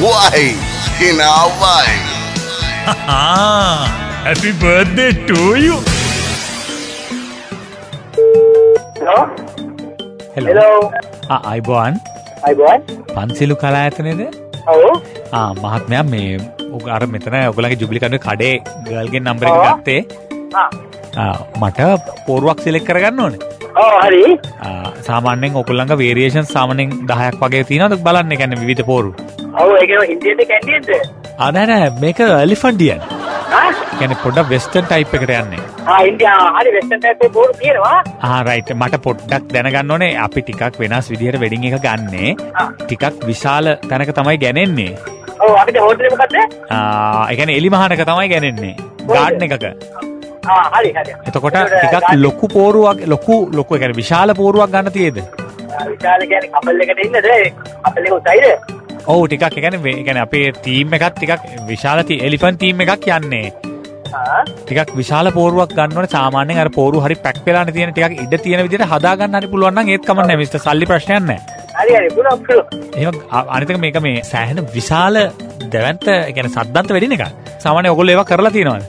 Why? Why? Happy birthday to you. Hello. අයිබෝන්. පන්සිලු කලායතනයේද? ඔව්. මහත්මයා මේ අර මෙතන ඔයගොල්ලන්ගේ ජුබිලි කඩේ කඩේ ගර්ල්ගෙන් නම්බර් එක ගත්තේ. මට පෝරුවක් සිලෙක්ට් කරගන්න ඕනේ. ඔව් හරි. සාමාන්‍යයෙන් ඔයගොල්ලන්ගේ වේරියේෂන් සාමාන්‍යයෙන් 10ක් වගේ තියෙනවද බලන්න. ඒ කියන්නේ විවිධ පෝරු. ඔව් ඒක ඉන්දියාවේ කැන්ඩියන්ද? නෑ මේක එලිෆන්ටියන්. කියන්නේ පොඩ්ඩක් වෙස්ටර්න් ටයිප් එකට යන්නේ. ඉන්දියා හරි වෙස්ටර්න් ටයිප් එකේ පෝරු තියෙනවා. රයිට්. මට පොඩ්ඩක් දැනගන්න ඕනේ අපි ටිකක් වෙනස් විදිහට වෙඩින් එක ගන්නෙ. ටිකක් විශාල තැනක තමයි ගන්නේ. ඔව් අපිට හෝටලෙ මොකද්ද? ඒ කියන්නේ එලි මහානක තමයි ගන්නේ. ගාඩන් එකක. හරි. එතකොට ටිකක් ලොකු පෝරුවක් ලොකු ඒ කියන්නේ විශාල පෝරුවක් ගන්න තියෙද? විශාල කියන්නේ කපල් එකට ඉන්නද? කපල් එක උසයිද? ඔව් ටිකක් ඒ කියන්නේ අපේ ටීම් එකත් ටිකක් විශාල එලිෆන්ට් ටීම් එකක් යන්නේ. ටිකක් විශාල පෝරුවක් ගන්න ඕනේ. සාමාන්‍යයෙන් අර පෝරු හරි පැක් වෙලානේ තියෙන ටිකක් ඉඩ තියෙන විදිහට හදා ගන්න හරි පුළුවන් නම් ඒත් කමක් නැහැ මිස්ටර්. සල්ලි ප්‍රශ්නයක් නැහැ. හරි පුළුවන්. එහෙනම් අනිත් එක මේක මේ සෑහෙන විශාල දැවැන්ත ඒ කියන්නේ සද්දන්ත වෙඩින් එකක්. සාමාන්‍යයෙන් ඔයගොල්ලෝ ඒවා කරලා තියෙනවද?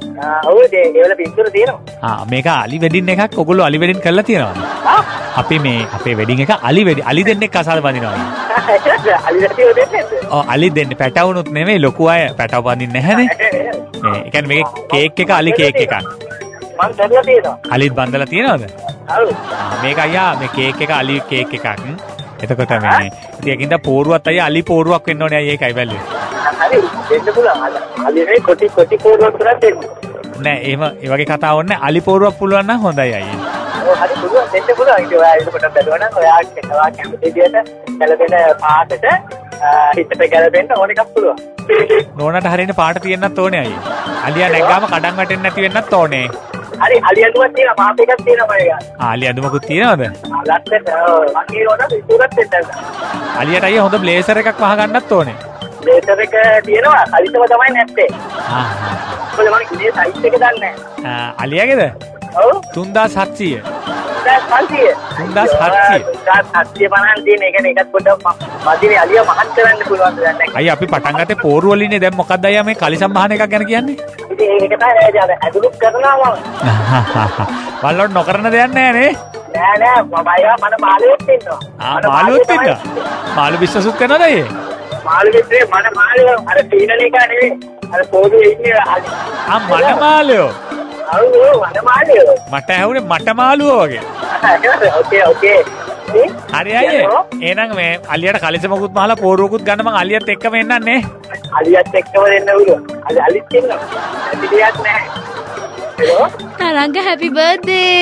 ඔව් ඒවල පිටුර තියෙනවා. මේක අලි වෙඩින් එකක්. ඔයගොල්ලෝ අලි වෙඩින් කරලා තියෙනවද? අපි මේ අපේ වෙඩින් එක අලි දෙන්නෙක් අසාල බඳිනවා. අලි දෙන්නේ පැටවුනුත් නෙමෙයි ලොකු අය පැටව බඳින්නේ නැහනේ. ඒ කියන්නේ මේක කේක් එක අලි කේක් එකක්. මම බඳලා තියෙනවා. අලිත් බඳලා තියෙනවද? ඔව්. මේක අයියා මේ කේක් එක අලි කේක් එකක්. එතකොට මේ ඒකින්ද පෝරුවත් අයියා අලි පෝරුවක් වෙන්න ඕනේ අයියා ඒකයි බැලුවේ. හරි දෙන්න පුළුවන්. අලි නේ කොටි පෝරුවක් කරලා දෙන්න. නෑ එහෙම ඒ වගේ කතාවක් ඕනේ. අලි පෝරුවක් පුළුවන් නම් හොඳයි අයියා. ඔව් හරි පුළුවන් දෙන්න පුළුවන්. ඒක ඔයා ඒක කොට බැලුවා නම් ඔයා කැමති විදියට ගැලපෙන පාටට හිතට ගැලපෙන්න ඕන එකක් පුළුවන්. නෝනට හරියන පාට තියෙන්නත් ඕනේ අයියේ. අලියා නැග්ගාම කඩන් වැටෙන්නේ නැති වෙන්නත් ඕනේ. හරි අලි අඳුමක් තියෙනවා මාප එකක් තියෙනවා මම ගන්න. අලි අඳුමකුත් තියෙනවද? ලස්සන මම කියනවා ඉතුරුත් දෙන්න. අලියට අයියා හොඳ බ්ලේසර් එකක් වහ ගන්නත් ඕනේ. බ්ලේසර් එක තියෙනවා අලිතම තමයි නැත්තේ. මොකද මම ඉන්නේ සයිස් එක දන්නේ නැහැ. අලියාගේද? ඔව් 3700. 3700 බලන්න තියෙන එක නේ එකත් පොඩ්ඩක් මදිනේ අලියා මහත් කරන්න පුළුවන් දෙයක් නැහැ. අයියා අපි පටන් ගත්තේ පෝරු වලින්නේ දැන් මොකක්ද අයියා මේ කලිසම් මහන එකක් ගැන කියන්නේ? ඉතින් ඒක තමයි ඇදුලුත් කරනවා මම. වල්ලොත් නොකරන දෙයක් නැහැ නේ. නෑ මම අයියා මම මාළුවෙක් ඉන්නවා. මාළුවෙක් ඉන්නවා. මාළු බිස්නසුත් කරනවද අයියේ? මාළු විතරේ මන මාළුව අර තීනලේ එක නෙවෙයි. අර පොදුවේ ඉන්නේ මන මාළුවෝ. ඔව් මන මාළුවෝ. මට ඇහුනේ මට මාළුවෝ වගේ. ඕකේ. හරි අයියේ. එහෙනම් මේ අලියට කලිසමකුත් මහලා පෝරුවකුත් ගන්න මං අලියත් එක්කම එන්නම් නේ. අලියත් එක්කම දෙන්න උළු. අලිත් ඉන්නවා. ඇතිලියක් නැහැ. hello. Taranga happy birthday.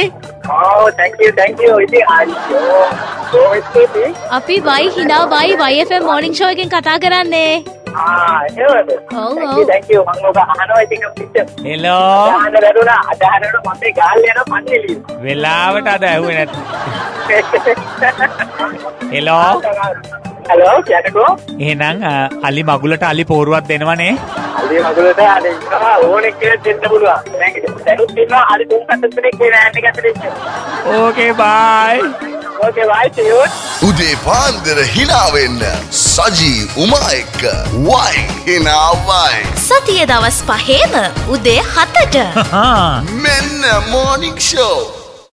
Oh, thank you. ඉතින් අයියෝ. කොහොමද? අපි Y hina YFM morning show එකෙන් කතා කරන්නේ. එහෙමද? ඔව්. thank you. මම ඔබ අහනවා ඉතින් පිට. hello. අහන්න බැරුණා. අදහනට මම ගාල් යනවා පන්නේලි. වෙලාවට අද ඇහුවේ නැත්. hello. hello කියනකෝ. එහෙනම් අලි මගුලට අලි පෝරුවක් දෙනවනේ. අලි මගුලට අනේ ඕනේ කියලා දෙන්න පුළුවන්. දැනුත් ඉන්නවා අලි තුන් කට්ටුනේ කියලා ඇන්න ගැටෙන්න. okay bye. okay bye see you. උදේ පාන්දර hina වෙන්න සජී උමා එක්ක why why සතියේ දවස් 5ේම උදේ 7ට මෙන්න morning show